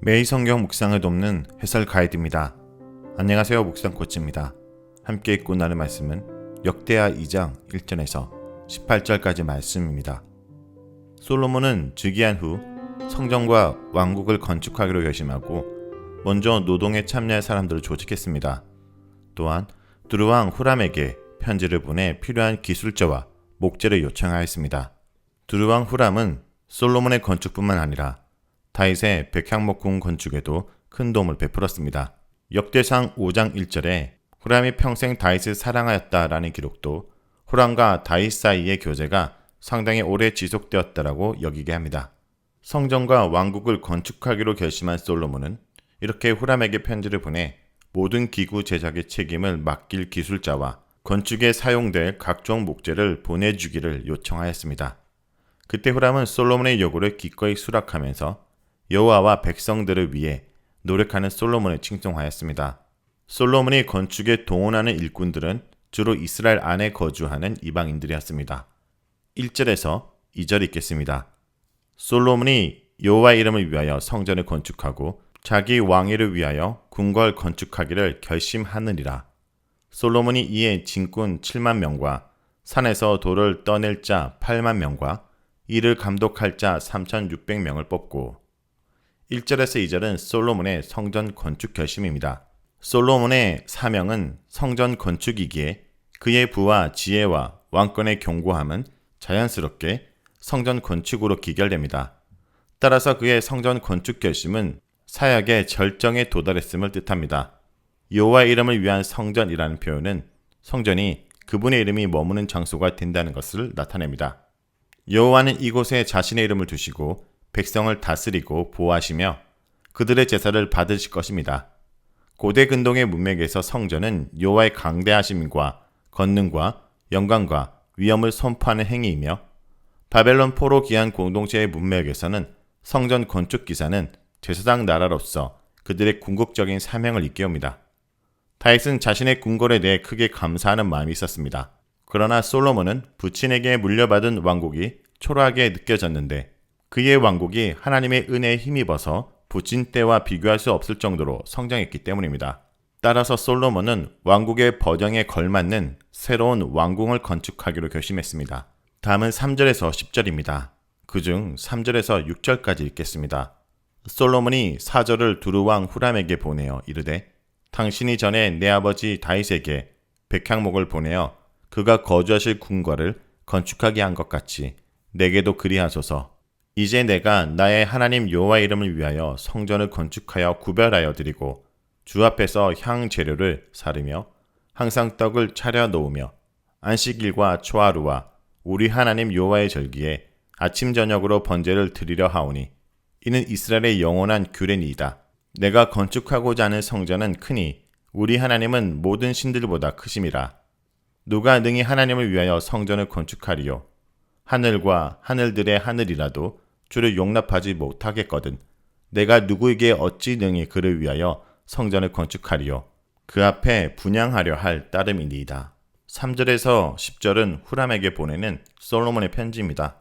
매일 성경 묵상을 돕는 해설 가이드입니다. 안녕하세요. 묵상코치입니다. 함께 읽고 나눌 말씀은 역대하 2장 1절에서 18절까지 말씀입니다. 솔로몬은 즉위한 후 성전과 왕국을 건축하기로 결심하고 먼저 노동에 참여할 사람들을 조직했습니다. 또한 두루왕 후람에게 편지를 보내 필요한 기술자와 목재를 요청하였습니다. 두루왕 후람은 솔로몬의 건축뿐만 아니라 다윗의 백향목궁 건축에도 큰 도움을 베풀었습니다. 역대상 5장 1절에 후람이 평생 다윗을 사랑하였다라는 기록도 후람과 다윗 사이의 교제가 상당히 오래 지속되었다라고 여기게 합니다. 성전과 왕국을 건축하기로 결심한 솔로몬은 이렇게 후람에게 편지를 보내 모든 기구 제작의 책임을 맡길 기술자와 건축에 사용될 각종 목재를 보내주기를 요청하였습니다. 그때 후람은 솔로몬의 요구를 기꺼이 수락하면서 여호와와 백성들을 위해 노력하는 솔로몬을 칭송하였습니다. 솔로몬이 건축에 동원하는 일꾼들은 주로 이스라엘 안에 거주하는 이방인들이었습니다. 1절에서 2절 읽겠습니다. 솔로몬이 여호와의 이름을 위하여 성전을 건축하고 자기 왕위를 위하여 궁궐 건축하기를 결심하느니라. 솔로몬이 이에 진군 7만 명과 산에서 돌을 떠낼 자 8만 명과 이를 감독할 자 3,600명을 뽑고 1절에서 2절은 솔로몬의 성전 건축 결심입니다. 솔로몬의 사명은 성전 건축이기에 그의 부와 지혜와 왕권의 견고함은 자연스럽게 성전 건축으로 기결됩니다. 따라서 그의 성전 건축 결심은 사역의 절정에 도달했음을 뜻합니다. 여호와의 이름을 위한 성전이라는 표현은 성전이 그분의 이름이 머무는 장소가 된다는 것을 나타냅니다. 여호와는 이곳에 자신의 이름을 두시고 백성을 다스리고 보호하시며 그들의 제사를 받으실 것입니다. 고대 근동의 문맥에서 성전은 여호와의 강대하심과 권능과 영광과 위엄을 선포하는 행위이며 바벨론 포로 귀환 공동체의 문맥에서는 성전 건축 기사는 제사장 나라로서 그들의 궁극적인 사명을 일깨웁니다. 다윗은 자신의 궁궐에 대해 크게 감사하는 마음이 있었습니다. 그러나 솔로몬은 부친에게 물려받은 왕국이 초라하게 느껴졌는데 그의 왕국이 하나님의 은혜에 힘입어서 부친 때와 비교할 수 없을 정도로 성장했기 때문입니다. 따라서 솔로몬은 왕국의 버정에 걸맞는 새로운 왕궁을 건축하기로 결심했습니다. 다음은 3절에서 10절입니다. 그중 3절에서 6절까지 읽겠습니다. 솔로몬이 사절을 두루왕 후람에게 보내어 이르되 당신이 전에 내 아버지 다윗에게 백향목을 보내어 그가 거주하실 궁궐을 건축하게 한 것 같이 내게도 그리하소서. 이제 내가 나의 하나님 여호와의 이름을 위하여 성전을 건축하여 구별하여 드리고 주 앞에서 향 재료를 사르며 항상 떡을 차려 놓으며 안식일과 초하루와 우리 하나님 여호와의 절기에 아침 저녁으로 번제를 드리려 하오니 이는 이스라엘의 영원한 규례니이다. 내가 건축하고자 하는 성전은 크니 우리 하나님은 모든 신들보다 크심이라. 누가 능히 하나님을 위하여 성전을 건축하리요? 하늘과 하늘들의 하늘이라도 주를 용납하지 못하겠거든. 내가 누구에게 어찌 능히 그를 위하여 성전을 건축하리요? 그 앞에 분향하려 할 따름이니이다. 3절에서 10절은 후람에게 보내는 솔로몬의 편지입니다.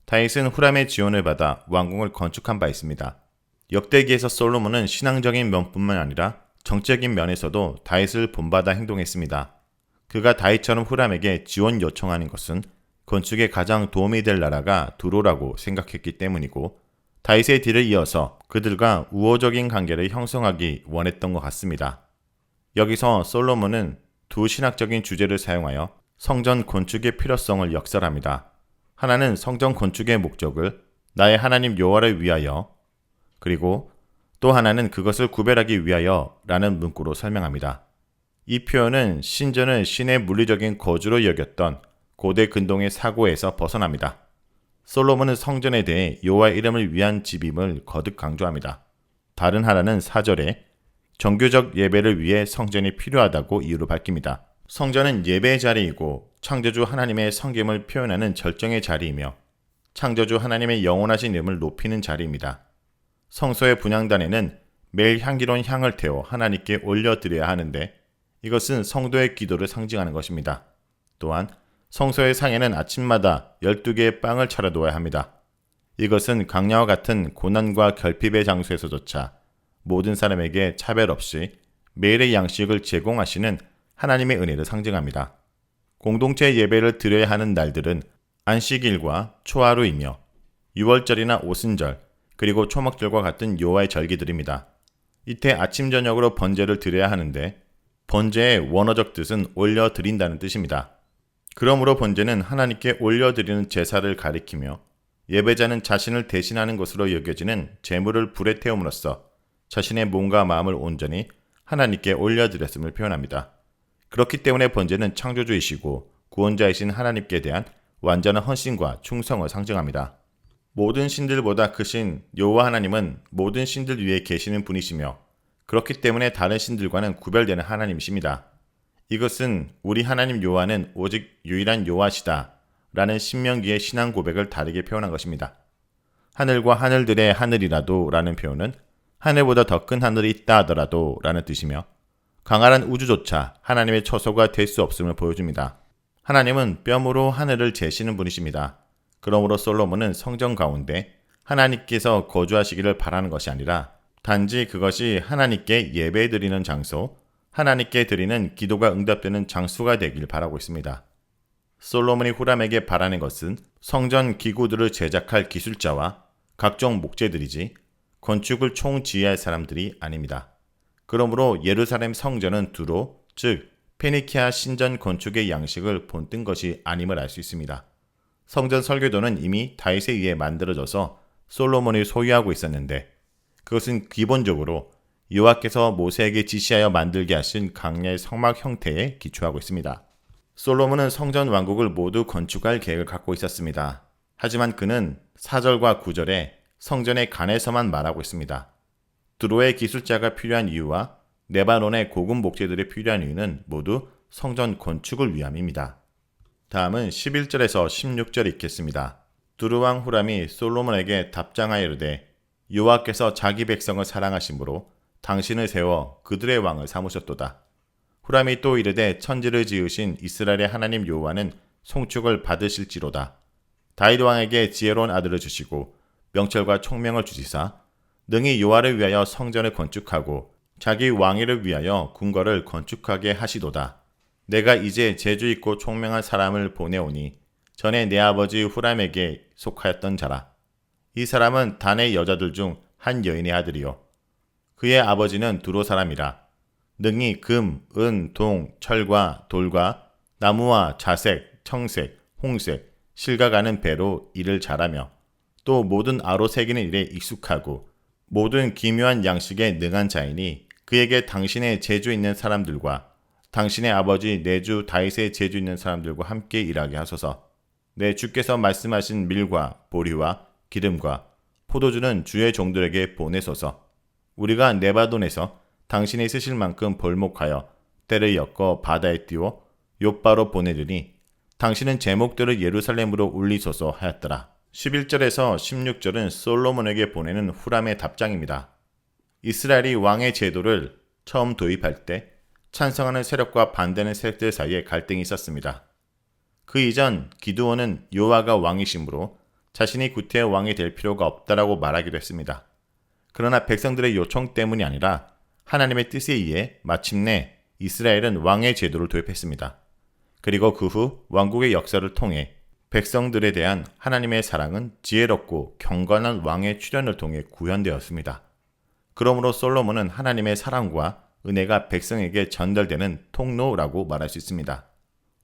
다윗은 후람의 지원을 받아 왕궁을 건축한 바 있습니다. 역대기에서 솔로몬은 신앙적인 면뿐만 아니라 정치적인 면에서도 다윗을 본받아 행동했습니다. 그가 다윗처럼 후람에게 지원 요청하는 것은 건축에 가장 도움이 될 나라가 두로라고 생각했기 때문이고 다윗의 뒤를 이어서 그들과 우호적인 관계를 형성하기 원했던 것 같습니다. 여기서 솔로몬은 두 신학적인 주제를 사용하여 성전 건축의 필요성을 역설합니다. 하나는 성전 건축의 목적을 나의 하나님 여호와를 위하여 그리고 또 하나는 그것을 구별하기 위하여 라는 문구로 설명합니다. 이 표현은 신전을 신의 물리적인 거주로 여겼던 고대 근동의 사고에서 벗어납니다. 솔로몬은 성전에 대해 여호와의 이름을 위한 집임을 거듭 강조합니다. 다른 하나는 4절에 정교적 예배를 위해 성전이 필요하다고 이유로 밝힙니다. 성전은 예배의 자리이고 창조주 하나님의 성김을 표현하는 절정의 자리이며 창조주 하나님의 영원하신 이름을 높이는 자리입니다. 성소의 분향단에는 매일 향기로운 향을 태워 하나님께 올려드려야 하는데 이것은 성도의 기도를 상징하는 것입니다. 또한 성소의 상에는 아침마다 12개의 빵을 차려놓아야 합니다. 이것은 강야와 같은 고난과 결핍의 장소에서조차 모든 사람에게 차별 없이 매일의 양식을 제공하시는 하나님의 은혜를 상징합니다. 공동체 예배를 드려야 하는 날들은 안식일과 초하루이며 유월절이나 오순절, 그리고 초막절과 같은 여호와의 절기들입니다. 이때 아침 저녁으로 번제를 드려야 하는데 번제의 원어적 뜻은 올려드린다는 뜻입니다. 그러므로 번제는 하나님께 올려드리는 제사를 가리키며 예배자는 자신을 대신하는 것으로 여겨지는 제물을 불에 태움으로써 자신의 몸과 마음을 온전히 하나님께 올려드렸음을 표현합니다. 그렇기 때문에 번제는 창조주이시고 구원자이신 하나님께 대한 완전한 헌신과 충성을 상징합니다. 모든 신들보다 크신 여호와 하나님은 모든 신들 위에 계시는 분이시며 그렇기 때문에 다른 신들과는 구별되는 하나님이십니다. 이것은 우리 하나님 여호와는 오직 유일한 여호와시다 라는 신명기의 신앙 고백을 다르게 표현한 것입니다. 하늘과 하늘들의 하늘이라도 라는 표현은 하늘보다 더 큰 하늘이 있다 하더라도 라는 뜻이며 강활한 우주조차 하나님의 처소가 될 수 없음을 보여줍니다. 하나님은 뼘으로 하늘을 재시는 분이십니다. 그러므로 솔로몬은 성전 가운데 하나님께서 거주하시기를 바라는 것이 아니라 단지 그것이 하나님께 예배드리는 장소, 하나님께 드리는 기도가 응답되는 장소가 되길 바라고 있습니다. 솔로몬이 후람에게 바라는 것은 성전 기구들을 제작할 기술자와 각종 목재들이지 건축을 총지휘할 사람들이 아닙니다. 그러므로 예루살렘 성전은 두로, 즉 페니키아 신전 건축의 양식을 본뜬 것이 아님을 알 수 있습니다. 성전 설계도는 이미 다윗에 의해 만들어져서 솔로몬이 소유하고 있었는데 그것은 기본적으로 여호와께서 모세에게 지시하여 만들게 하신 강야의 성막 형태에 기초하고 있습니다. 솔로몬은 성전 왕국을 모두 건축할 계획을 갖고 있었습니다. 하지만 그는 4절과 9절에 성전의 간에서만 말하고 있습니다. 두로의 기술자가 필요한 이유와 레바논의 고급 목재들이 필요한 이유는 모두 성전 건축을 위함입니다. 다음은 11절에서 16절 읽겠습니다. 두루왕 후람이 솔로몬에게 답장하여 이르되 여호와께서 자기 백성을 사랑하심으로 당신을 세워 그들의 왕을 삼으셨도다. 후람이 또 이르되 천지를 지으신 이스라엘의 하나님 여호와는 송축을 받으실지로다. 다윗 왕에게 지혜로운 아들을 주시고 명철과 총명을 주시사 능히 여호와를 위하여 성전을 건축하고 자기 왕위를 위하여 궁궐을 건축하게 하시도다. 내가 이제 재주 있고 총명한 사람을 보내오니 전에 내 아버지 후람에게 속하였던 자라. 이 사람은 단의 여자들 중 한 여인의 아들이요 그의 아버지는 두로 사람이라. 능히 금, 은, 동, 철과 돌과 나무와 자색, 청색, 홍색, 실과 가는 배로 일을 잘하며 또 모든 아로 새기는 일에 익숙하고 모든 기묘한 양식에 능한 자이니 그에게 당신의 재주 있는 사람들과 당신의 아버지 내 주 다윗의 재주 있는 사람들과 함께 일하게 하소서. 내 주께서 말씀하신 밀과 보리와 기름과 포도주는 주의 종들에게 보내소서. 우리가 네바돈에서 당신이 쓰실 만큼 벌목하여 때를 엮어 바다에 띄워 욥바로 보내리니 당신은 제목들을 예루살렘으로 올리소서 하였더라. 11절에서 16절은 솔로몬에게 보내는 후람의 답장입니다. 이스라엘이 왕의 제도를 처음 도입할 때 찬성하는 세력과 반대하는 세력들 사이에 갈등이 있었습니다. 그 이전 기드온은 여호와가 왕이시므로 자신이 구태의 왕이 될 필요가 없다라고 말하기도 했습니다. 그러나 백성들의 요청 때문이 아니라 하나님의 뜻에 의해 마침내 이스라엘은 왕의 제도를 도입했습니다. 그리고 그 후 왕국의 역사를 통해 백성들에 대한 하나님의 사랑은 지혜롭고 경건한 왕의 출현을 통해 구현되었습니다. 그러므로 솔로몬은 하나님의 사랑과 은혜가 백성에게 전달되는 통로라고 말할 수 있습니다.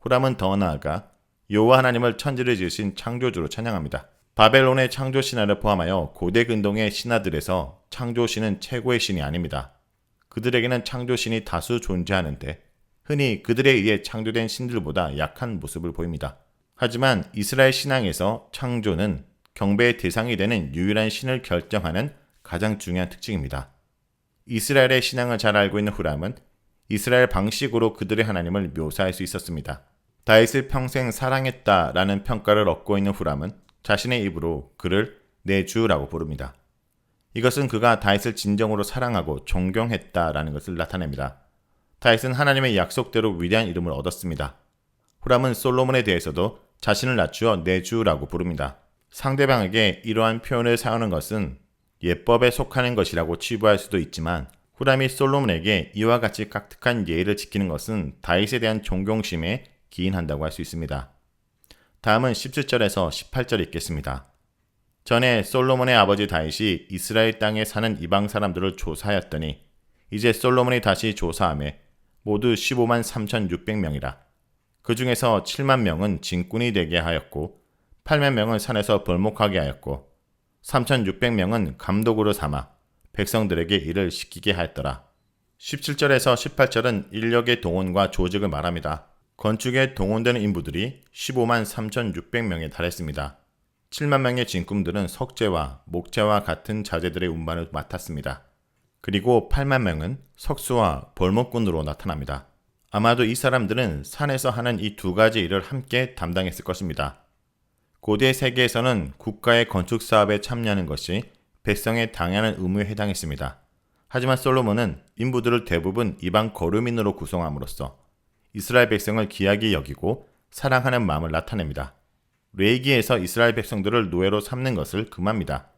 후람은 더 나아가 여호와 하나님을 천지를 지으신 창조주로 찬양합니다. 바벨론의 창조 신화를 포함하여 고대 근동의 신화들에서 창조신은 최고의 신이 아닙니다. 그들에게는 창조신이 다수 존재하는데 흔히 그들에 의해 창조된 신들보다 약한 모습을 보입니다. 하지만 이스라엘 신앙에서 창조는 경배의 대상이 되는 유일한 신을 결정하는 가장 중요한 특징입니다. 이스라엘의 신앙을 잘 알고 있는 후람은 이스라엘 방식으로 그들의 하나님을 묘사할 수 있었습니다. 다윗을 평생 사랑했다라는 평가를 얻고 있는 후람은 자신의 입으로 그를 내 주라고 부릅니다. 이것은 그가 다윗을 진정으로 사랑하고 존경했다라는 것을 나타냅니다. 다윗은 하나님의 약속대로 위대한 이름을 얻었습니다. 후람은 솔로몬에 대해서도 자신을 낮추어 내 주라고 부릅니다. 상대방에게 이러한 표현을 사용하는 것은 예법에 속하는 것이라고 치부할 수도 있지만 후람이 솔로몬에게 이와 같이 깍듯한 예의를 지키는 것은 다윗에 대한 존경심에 기인한다고 할 수 있습니다. 다음은 17절에서 18절 읽겠습니다. 전에 솔로몬의 아버지 다윗이 이스라엘 땅에 사는 이방 사람들을 조사하였더니 이제 솔로몬이 다시 조사하매 모두 15만 3,600명이라. 그 중에서 7만 명은 진군이 되게 하였고 8만 명은 산에서 벌목하게 하였고 3,600명은 감독으로 삼아 백성들에게 일을 시키게 하였더라. 17절에서 18절은 인력의 동원과 조직을 말합니다. 건축에 동원되는 인부들이 15만 3,600명에 달했습니다. 7만 명의 진군들은 석재와 목재와 같은 자재들의 운반을 맡았습니다. 그리고 8만 명은 석수와 벌목꾼으로 나타납니다. 아마도 이 사람들은 산에서 하는 이 두 가지 일을 함께 담당했을 것입니다. 고대 세계에서는 국가의 건축 사업에 참여하는 것이 백성의 당연한 의무에 해당했습니다. 하지만 솔로몬은 인부들을 대부분 이방 거류민으로 구성함으로써 이스라엘 백성을 귀하게 여기고 사랑하는 마음을 나타냅니다. 레위기에서 이스라엘 백성들을 노예로 삼는 것을 금합니다.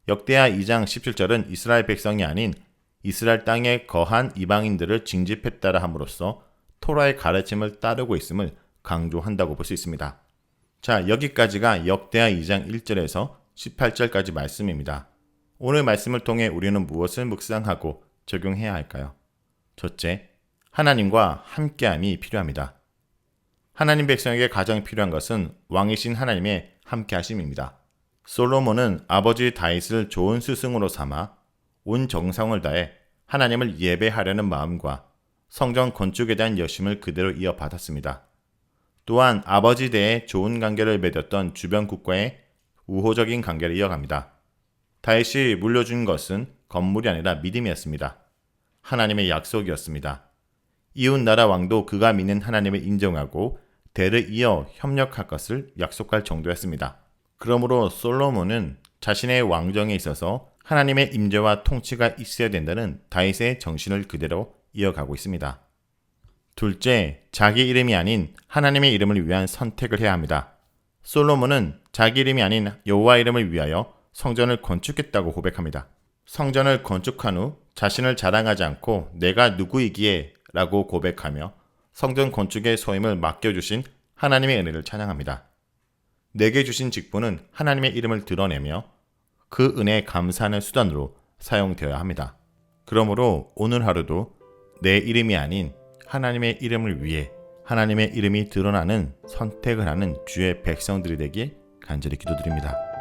역대하 2장 17절은 이스라엘 백성이 아닌 이스라엘 땅에 거한 이방인들을 징집했다라 함으로써 토라의 가르침을 따르고 있음을 강조한다고 볼 수 있습니다. 자, 여기까지가 역대하 2장 1절에서 18절까지 말씀입니다. 오늘 말씀을 통해 우리는 무엇을 묵상하고 적용해야 할까요? 첫째, 하나님과 함께함이 필요합니다. 하나님 백성에게 가장 필요한 것은 왕이신 하나님의 함께하심입니다. 솔로몬은 아버지 다윗을 좋은 스승으로 삼아 온 정성을 다해 하나님을 예배하려는 마음과 성전 건축에 대한 열심을 그대로 이어받았습니다. 또한 아버지 대에 좋은 관계를 맺었던 주변 국가의 우호적인 관계를 이어갑니다. 다윗이 물려준 것은 건물이 아니라 믿음이었습니다. 하나님의 약속이었습니다. 이웃 나라 왕도 그가 믿는 하나님을 인정하고 대를 이어 협력할 것을 약속할 정도였습니다. 그러므로 솔로몬은 자신의 왕정에 있어서 하나님의 임재와 통치가 있어야 된다는 다윗의 정신을 그대로 이어가고 있습니다. 둘째, 자기 이름이 아닌 하나님의 이름을 위한 선택을 해야 합니다. 솔로몬은 자기 이름이 아닌 여호와 이름을 위하여 성전을 건축했다고 고백합니다. 성전을 건축한 후 자신을 자랑하지 않고 내가 누구이기에 라고 고백하며 성전 건축의 소임을 맡겨주신 하나님의 은혜를 찬양합니다. 내게 주신 직분은 하나님의 이름을 드러내며 그 은혜에 감사하는 수단으로 사용되어야 합니다. 그러므로 오늘 하루도 내 이름이 아닌 하나님의 이름을 위해 하나님의 이름이 드러나는 선택을 하는 주의 백성들이 되길 간절히 기도드립니다.